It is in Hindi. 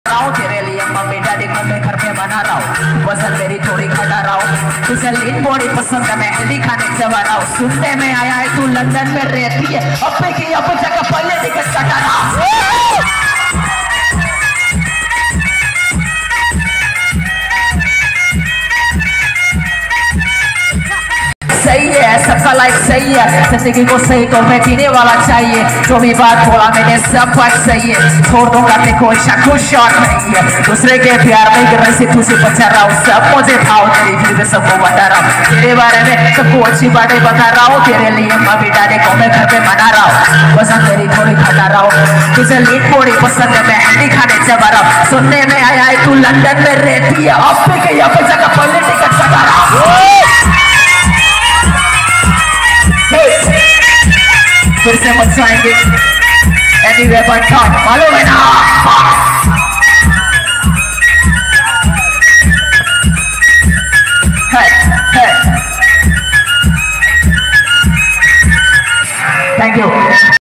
तेरे लिए मम्मी डैडी को मैं घर पे बना रहा हूँ, वजन मेरी थोड़ी घटा रहा हूँ, तुझे लीन बॉडी पसंद है, मैं हेल्दी खाने से बना हूँ, सुनने में आया है तू लंदन में रहती है, अब की अब जगह पहले टिकट कटा रहा हूँ। सही है सबका लाइफ सही है, जिंदगी को सही तो मैं जीने वाला चाहिए, जो भी बात बोला मैंने सब बात सही है, छोड़ दूंगा देखो शक शॉट नहीं है, दूसरे के प्यार में गिरने से तुझे बचा रहा हूँ, सब मुझे भाव तेरी फिर सबको बता रहा हूँ, तेरे बारे में सबको अच्छी बातें बता रहा हूँ, तेरे लिए मम्मी डैडी को मैं घर पे मना रहा हूँ, पसंद तेरी थोड़ी खा रहा हूँ, तुझे लीन थोड़ी पसंद है, मैं हिंदी खाने से बना रहा हूँ, सुनने में आया है तू लंदन में रहती है, अब भी कहीं अब जगह पहले टिकट कटा रहा हूँ। फिर से मत जाएंगे एनीवे बट टॉक मालूम है ना। Thank you.